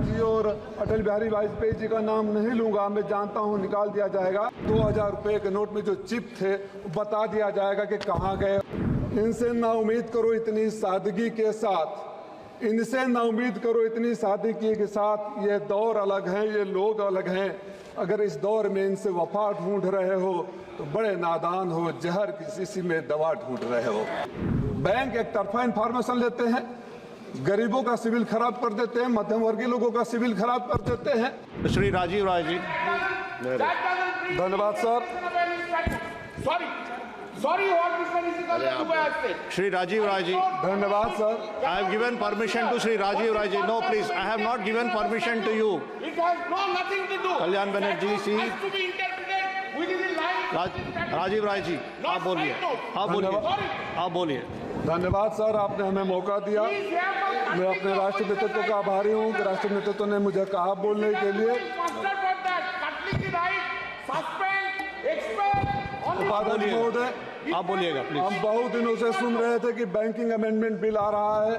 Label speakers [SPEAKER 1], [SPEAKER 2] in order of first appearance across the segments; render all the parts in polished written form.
[SPEAKER 1] जी और अटल बिहारी वाजपेयी जी का नाम नहीं लूंगा, मैं जानता हूं निकाल दिया जाएगा। 2000 रुपए के नोट में जो चिप थे बता दिया जाएगा कि कहां गए। इनसे ना उम्मीद करो इतनी सादगी के साथ, इनसे ना उम्मीद करो इतनी सादगी के साथ। ये दौर अलग है, ये लोग अलग हैं। अगर इस दौर में इनसे वफा ढूंढ रहे हो तो बड़े नादान हो, जहर की शीशी में दवा ढूंढ रहे हो। बैंक एक तरफा इन्फॉर्मेशन लेते हैं, गरीबों का सिविल खराब कर देते हैं, मध्यम वर्गीय लोगों का सिविल खराब कर देते हैं।
[SPEAKER 2] श्री राजीव राय जी।
[SPEAKER 1] धन्यवाद सर।
[SPEAKER 2] श्री राजीव राय जी।
[SPEAKER 1] धन्यवाद sir.
[SPEAKER 2] I have given permission to Shri Rajiv Rai ji. No, please. I have not given permission to you.
[SPEAKER 3] It has nothing to do.
[SPEAKER 2] Kalyan Banerjee, see.
[SPEAKER 3] It has to be interpreted within the line.
[SPEAKER 2] Rajiv Rai ji, आप बोलिए, आप बोलिए, आप बोलिए।
[SPEAKER 1] धन्यवाद sir, आपने हमें मौका दिया। मैं अपने राष्ट्र नेतृत्व का आभारी हूँ कि राष्ट्र नेतृत्व ने मुझे कहा बोलने के लिए। उपाध्यक्ष महोदय,
[SPEAKER 2] आप बोलिएगा प्लीज।
[SPEAKER 1] हम बहुत दिनों से सुन रहे थे कि बैंकिंग अमेंडमेंट बिल आ रहा है,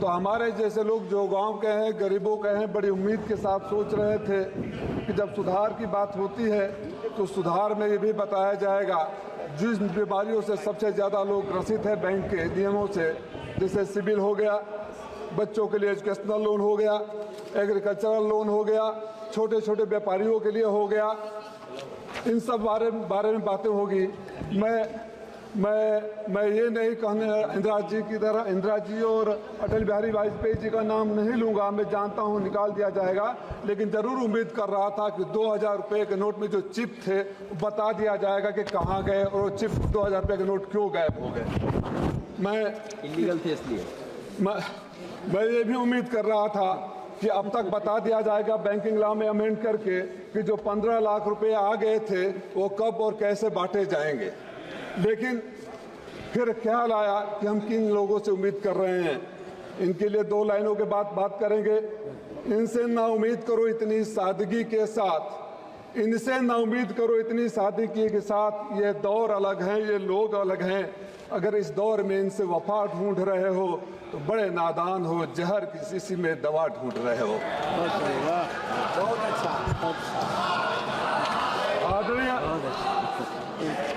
[SPEAKER 1] तो हमारे जैसे लोग जो गांव के हैं, गरीबों के हैं, बड़ी उम्मीद के साथ सोच रहे थे कि जब सुधार की बात होती है तो सुधार में ये भी बताया जाएगा जिस बीमारियों से सबसे ज़्यादा लोग ग्रसित हैं बैंक के नियमों से, जैसे सिविल हो गया, बच्चों के लिए एजुकेशनल लोन हो गया, एग्रीकल्चरल लोन हो गया, छोटे छोटे व्यापारियों के लिए हो गया, इन सब बारे में बातें होगी। मैं ये नहीं कहने इंदिरा जी की तरह, इंदिरा जी और अटल बिहारी वाजपेयी जी का नाम नहीं लूंगा, मैं जानता हूं निकाल दिया जाएगा, लेकिन जरूर उम्मीद कर रहा था कि 2000 रुपए के नोट में जो चिप थे बता दिया जाएगा कि कहां गए और चिप 2000 रुपए के नोट क्यों गायब हो गए। मैं
[SPEAKER 4] इलीगल थे इसलिए
[SPEAKER 1] मैं ये भी उम्मीद कर रहा था कि अब तक बता दिया जाएगा बैंकिंग लॉ में अमेंड करके कि जो 15 लाख रुपए आ गए थे वो कब और कैसे बांटे जाएंगे। लेकिन फिर ख्याल आया कि हम किन लोगों से उम्मीद कर रहे हैं। इनके लिए 2 लाइनों के बाद बात करेंगे। इनसे ना उम्मीद करो इतनी सादगी के साथ, इनसे ना उम्मीद करो इतनी सादगी के साथ। ये दौर अलग है, ये लोग अलग हैं। अगर इस दौर में इनसे वफा ढूंढ रहे हो तो बड़े नादान हो, जहर की शीशी में दवा ढूंढ रहे हो।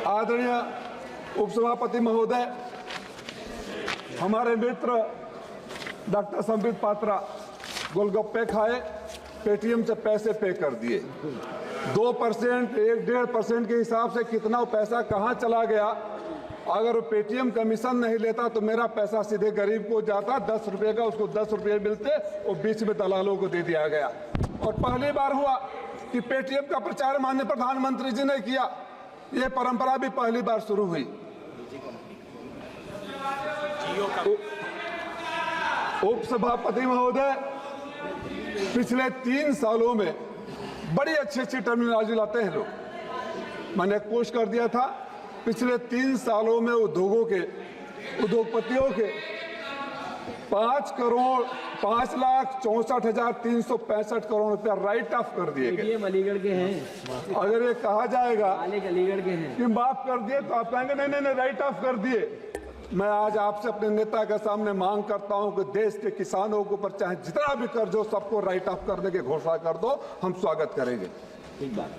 [SPEAKER 1] आदरणीय उपसभापति महोदय, हमारे मित्र डॉक्टर संबित पात्रा गोलगप्पे खाए, पेटीएम से पैसे पे कर दिए। 2%, 1-1.5% के हिसाब से कितना पैसा कहां चला गया। अगर पेटीएम कमीशन नहीं लेता तो मेरा पैसा सीधे गरीब को जाता, 10 रुपये का उसको 10 रुपये मिलते और बीच में दलालों को दे दिया गया। और पहली बार हुआ कि पेटीएम का प्रचार माननीय प्रधानमंत्री जी ने किया। ये परंपरा भी पहली बार शुरू हुई। उपसभापति महोदय, पिछले 3 सालों में बड़ी अच्छी टर्मिनोलॉजी लाते हैं लोग। मैंने कोशिश कर दिया था पिछले 3 सालों में उद्योगपतियों के 5,64,365 करोड़ रुपया राइट ऑफ कर दिए गए।
[SPEAKER 4] अलीगढ़ के हैं।
[SPEAKER 1] अगर ये कहा जाएगा
[SPEAKER 4] अलीगढ़ के हैं
[SPEAKER 1] कि माफ कर दिए तो आप कहेंगे नहीं राइट ऑफ कर दिए। मैं आज आपसे अपने नेता के सामने मांग करता हूं कि देश के किसानों के ऊपर चाहे जितना भी कर्ज हो सबको राइट ऑफ करने की घोषणा कर दो, हम स्वागत करेंगे।
[SPEAKER 4] ठीक बात।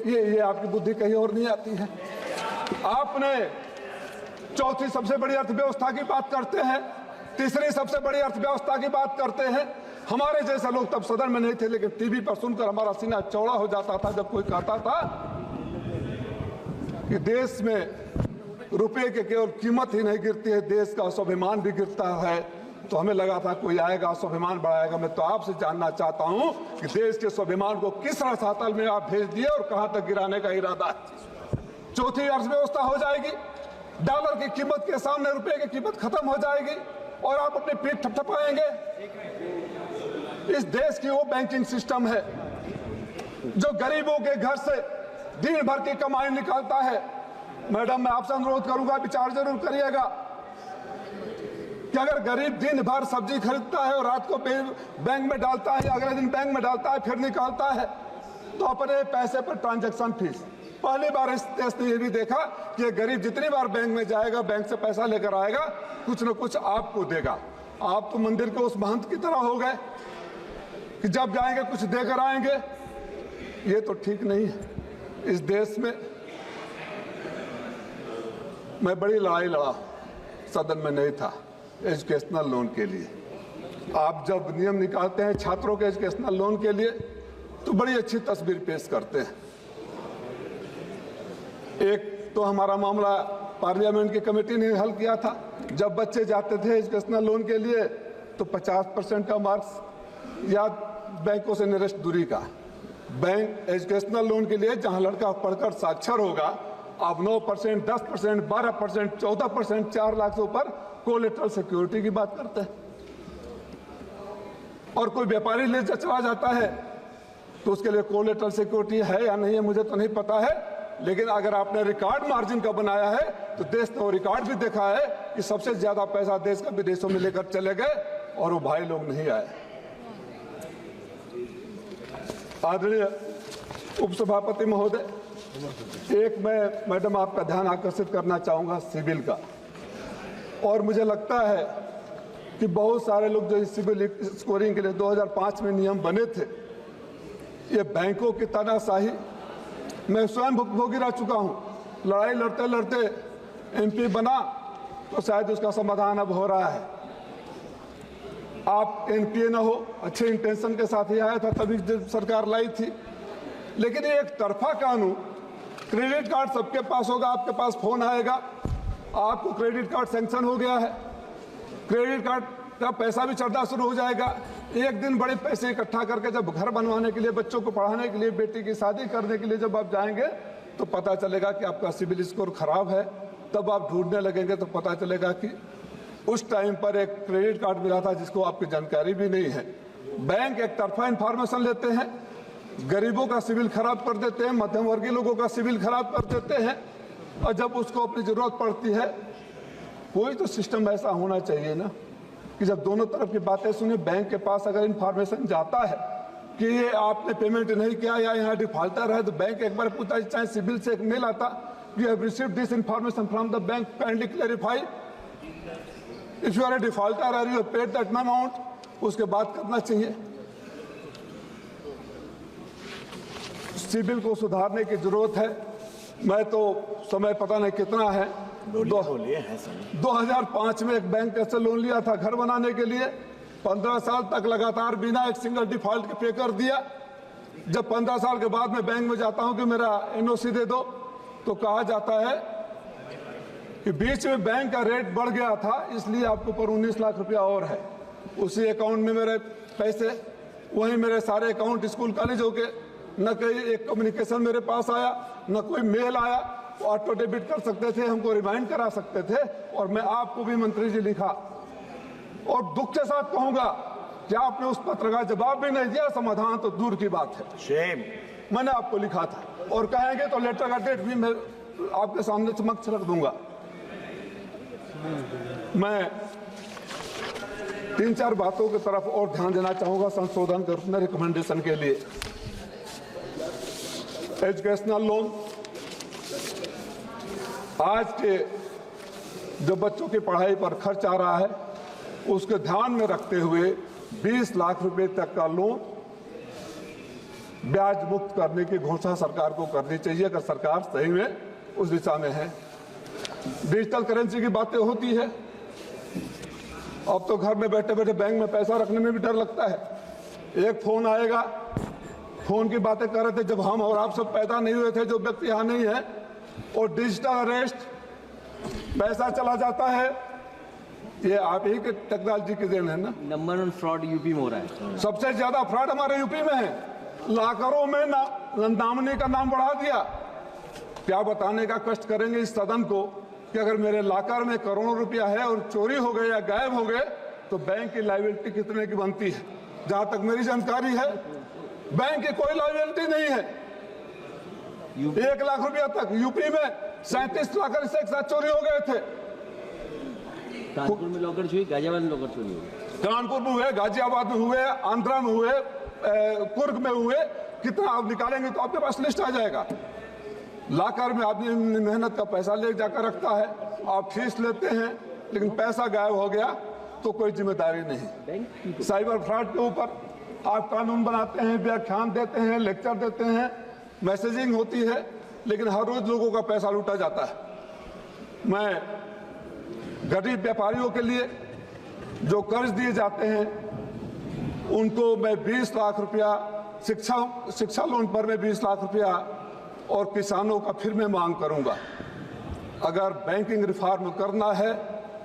[SPEAKER 1] ये आपकी बुद्धि कहीं और नहीं आती है। आपने चौथी सबसे बड़ी अर्थव्यवस्था की बात करते हैं, तीसरी सबसे बड़ी अर्थव्यवस्था की बात करते हैं। हमारे जैसे लोग तब सदन में नहीं थे, लेकिन टीवी पर सुनकर हमारा सीना चौड़ा हो जाता था जब कोई कहता था कि देश में रुपए की केवल कीमत ही नहीं गिरती है, देश का स्वाभिमान भी गिरता है। तो हमें लगा था कोई आएगा स्वाभिमान बढ़ाएगा। मैं तो आपसे जानना चाहता हूं कि देश के स्वाभिमान को किस रसातल में आप भेज दिए और कहां तक गिराने का इरादा है। चौथी अर्थव्यवस्था हो जाएगी, डॉलर की कीमत के सामने रुपए की कीमत खत्म हो जाएगी और आप अपनी पीठ थपथपाएंगे। इस देश की वो बैंकिंग सिस्टम है जो गरीबों के घर से दिन भर की कमाई निकालता है। मैडम, मैं आपसे अनुरोध करूंगा, विचार जरूर करिएगा कि अगर गरीब दिन भर सब्जी खरीदता है और रात को बैंक में डालता है, अगले दिन बैंक में डालता है, फिर निकालता है, तो अपने पैसे पर ट्रांजैक्शन फीस। पहली बार इस देश ने यह भी देखा कि गरीब जितनी बार बैंक में जाएगा, बैंक से पैसा लेकर आएगा, कुछ न कुछ आपको देगा। आप तो मंदिर के उस महंत की तरह हो गए कि जब जाएंगे कुछ देकर आएंगे। ये तो ठीक नहीं है। इस देश में मैं बड़ी लड़ाई लड़ा, सदन में नहीं था, एजुकेशनल लोन के लिए। आप जब नियम निकालते हैं छात्रों के एजुकेशनल लोन के लिए तो बड़ी अच्छी तस्वीर पेश करते हैं। एक तो हमारा मामला पार्लियामेंट की कमेटी ने हल किया था। जब बच्चे जाते थे एजुकेशनल लोन के लिए तो 50% का मार्क्स या बैंकों से निरस्त दूरी का। बैंक एजुकेशनल लोन के लिए जहां लड़का पढ़कर साक्षर होगा, आप 9%, 10%, 12%, 14%, 4 लाख से ऊपर कोलेटरल सिक्योरिटी की बात करते हैं। और कोई व्यापारी ले चला जाता है तो उसके लिए कोलेटरल सिक्योरिटी है या नहीं है मुझे तो नहीं पता है, लेकिन अगर आपने रिकॉर्ड मार्जिन का बनाया है तो देश ने वो रिकॉर्ड भी देखा है कि सबसे ज्यादा पैसा देश का विदेशों में लेकर चले गए और वो भाई लोग नहीं आए। आदरणीय उपसभापति महोदय, एक मैं मैडम आपका ध्यान आकर्षित करना चाहूंगा सिविल का। और मुझे लगता है कि बहुत सारे लोग जो इस सिविल स्कोरिंग के लिए 2005 में नियम बने थे, ये बैंकों की तानाशाही मैं स्वयं भुगतभोगी रह चुका हूं। लड़ाई लड़ते लड़ते एमपी बना तो शायद उसका समाधान अब हो रहा है। आप एनपीए न हो, अच्छे इंटेंशन के साथ ही आया था, तभी सरकार लाई थी। लेकिन ये एक तरफा कानून, क्रेडिट कार्ड सबके पास होगा, आपके पास फोन आएगा, आपको क्रेडिट कार्ड सैंक्शन हो गया है, क्रेडिट कार्ड का पैसा भी चढ़ना शुरू हो जाएगा। एक दिन बड़े पैसे इकट्ठा करके जब घर बनवाने के लिए, बच्चों को पढ़ाने के लिए, बेटी की शादी करने के लिए जब आप जाएंगे तो पता चलेगा कि आपका सिविल स्कोर खराब है। तब आप ढूंढने लगेंगे तो पता चलेगा कि उस टाइम पर एक क्रेडिट कार्ड मिला था जिसको आपकी जानकारी भी नहीं है। बैंक एक तरफा इंफॉर्मेशन लेते हैं, गरीबों का सिविल खराब कर देते हैं, मध्यम वर्गीय लोगों का सिविल खराब कर देते हैं, और जब उसको अपनी जरूरत पड़ती है, कोई तो सिस्टम ऐसा होना चाहिए ना कि जब दोनों तरफ की बातें सुने, बैंक के पास अगर इंफॉर्मेशन जाता है कि ये आपने पेमेंट नहीं किया या यहाँ डिफॉल्टर है, तो बैंक एक बार पूछता है, चाहे सिविल से एक मेल आता, you have received this information from the bank, kindly clarify if you are a defaulter और यू पेड दैट अमाउंट, उसके बाद करना चाहिए। सिविल को सुधारने की जरूरत है। मैं तो समय पता नहीं कितना है, 2005 में एक बैंक से लोन लिया था घर बनाने के लिए, 15 साल तक लगातार बिना एक सिंगल डिफॉल्ट के पे कर दिया। जब 15 साल के बाद में बैंक में जाता हूं कि मेरा एनओसी दे दो, तो कहा जाता है कि बीच में बैंक का रेट बढ़ गया था, इसलिए आपके ऊपर 19 लाख रुपया और है। उसी अकाउंट में मेरे पैसे, वहीं मेरे सारे अकाउंट स्कूल कॉलेज हो गए, न कोई एक कम्युनिकेशन मेरे पास आया, न कोई मेल आया। ऑटो डेबिट कर सकते थे, हमको रिमाइंड करा सकते थे, और मैं आपको भी मंत्री जी लिखा, और दुख के साथ कहूंगा कि आपने उस पत्र का जवाब भी नहीं दिया, समाधान तो दूर की बात है। शेम। मैंने आपको लिखा था, और कहेंगे तो लेटर का डेट भी मैं आपके सामने समक्ष रख दूंगा। मैं 3-4 बातों की तरफ और ध्यान देना चाहूंगा संशोधन करने रिकमेंडेशन के लिए। एजुकेशनल लोन, आज के जो बच्चों की पढ़ाई पर खर्च आ रहा है उसके ध्यान में रखते हुए 20 लाख रुपए तक का लोन ब्याज मुक्त करने की घोषणा सरकार को करनी चाहिए, अगर सरकार सही में उस दिशा में है। डिजिटल करेंसी की बातें होती है, अब तो घर में बैठे बैठे बैंक में पैसा रखने में भी डर लगता है। एक फोन आएगा, फोन की बातें कर रहे थे जब हम और आप सब पैदा नहीं हुए थे, जो व्यक्ति यहाँ नहीं है, और डिजिटल अरेस्ट, पैसा चला जाता है। ये आप ही के टेक्नोलॉजी की देन है ना।
[SPEAKER 4] नंबर 1 फ्रॉड यूपी में हो रहा है।
[SPEAKER 1] सबसे ज्यादा फ्रॉड हमारे यूपी में है। लाकरों में नॉमिनी का नाम बढ़ा दिया। क्या बताने का कष्ट करेंगे इस सदन को कि अगर मेरे लाकर में करोड़ों रुपया है और चोरी हो गए या गायब हो गए तो बैंक की लायबिलिटी कितने की बनती है। जहां तक मेरी जानकारी है, बैंक की कोई लायबिलिटी नहीं है। 1 लाख रुपया तक यूपी में 37 लाख से एक साथ चोरी हो गए थे।
[SPEAKER 4] कानपुर में लॉकर चोरी, गाजियाबाद में लॉकर चोरी हुई।
[SPEAKER 1] कानपुर में हुए, गाजियाबाद में हुए, आंध्रा में हुए, कुर्ग में हुए। कितना आप निकालेंगे तो आपके पास लिस्ट आ जाएगा। लाकर में आदमी मेहनत का पैसा ले जाकर रखता है, आप फीस लेते हैं, लेकिन पैसा गायब हो गया। तो कोई जिम्मेदारी नहीं।
[SPEAKER 4] बैंक
[SPEAKER 1] साइबर फ्रॉड के ऊपर आप कानून बनाते हैं, व्याख्यान देते हैं, लेक्चर देते हैं, मैसेजिंग होती है, लेकिन हर रोज लोगों का पैसा लूटा जाता है। मैं गरीब व्यापारियों के लिए जो कर्ज दिए जाते हैं उनको मैं 20 लाख रुपया, शिक्षा लोन पर मैं 20 लाख रुपया, और किसानों का फिर मैं मांग करूंगा। अगर बैंकिंग रिफॉर्म करना है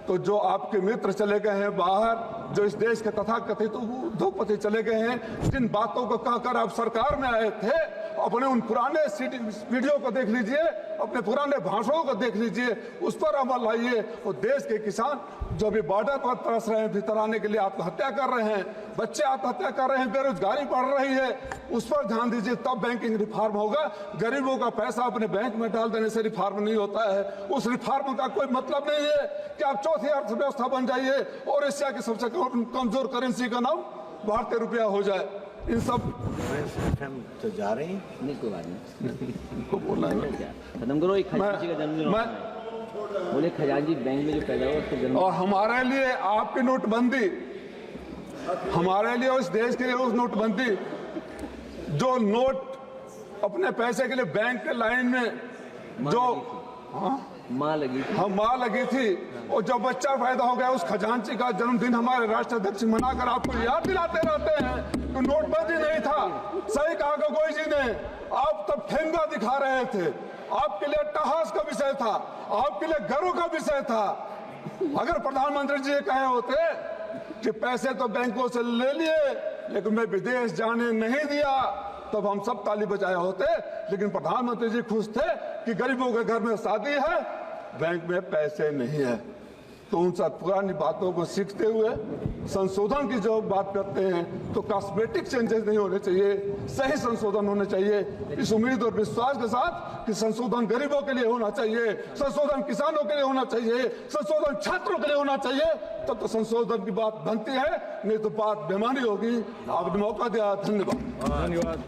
[SPEAKER 1] तो जो आपके मित्र चले गए हैं बाहर, जो इस देश के तथाकथित उद्योगपति चले गए हैं, जिन बातों को कहकर आप सरकार में आए थे, अपने उन पुराने वीडियो को देख लीजिए, अपने पुराने भाषणों को देख लीजिए, उस पर अमल लाइए। और देश के किसान जो भी बॉर्डर पर तरस रहे हैं, भीतर आने के लिए आत्महत्या कर रहे हैं, बच्चे आत्महत्या कर रहे हैं, बेरोजगारी बढ़ रही है, उस पर ध्यान दीजिए, तब बैंकिंग रिफॉर्म होगा। गरीबों का पैसा अपने बैंक में डाल देने से रिफॉर्म नहीं होता है। उस रिफॉर्म का कोई मतलब नहीं है कि आप चौथी अर्थव्यवस्था बन जाइए और एशिया की सबसे कमजोर करेंसी का नाम भारतीय रुपया हो जाए। इन सब
[SPEAKER 2] तो जा रहे हैं,
[SPEAKER 4] नहीं, कोई बात नहीं,
[SPEAKER 1] को बोलना है।
[SPEAKER 4] क्या खत्म करो। एक खजांची का जन्मदिन होता है, बोले खजांची बैंक में जो पैदा हुआ उसका जन्म।
[SPEAKER 1] और हमारे लिए आपकी नोटबंदी, हमारे लिए उस देश के लिए उस नोटबंदी, जो नोट अपने पैसे के लिए बैंक के लाइन में जो
[SPEAKER 4] माँ लगी थी,
[SPEAKER 1] हम माँ लगी थी, और जब बच्चा पैदा हो गया उस खजांची का जन्मदिन हमारे राष्ट्राध्यक्ष मनाकर आपको याद दिलाते रहते हैं तो नोटबंदी नहीं था। सही कहा गोगोई जी ने, आप तब ठेंगा दिखा रहे थे, आपके लिए अट्टहास का विषय था, आपके लिए गर्व का विषय था। अगर प्रधानमंत्री जी कहे होते कि पैसे तो बैंकों से ले लिए लेकिन मैं विदेश जाने नहीं दिया, तब हम सब ताली बजाए होते। लेकिन प्रधानमंत्री जी खुश थे कि गरीबों के घर में शादी है, बैंक में पैसे नहीं है। तो उन सब पुरानी बातों को सीखते हुए संशोधन की जो बात करते हैं तो कॉस्मेटिक चेंजेस नहीं होने चाहिए, सही संशोधन होने चाहिए। इस उम्मीद और विश्वास के साथ कि संशोधन गरीबों के लिए होना चाहिए, संशोधन किसानों के लिए होना चाहिए, संशोधन छात्रों के लिए होना चाहिए, तब तो संशोधन की बात बनती है, नहीं तो बात बेमानी होगी। आपने मौका दिया, धन्यवाद।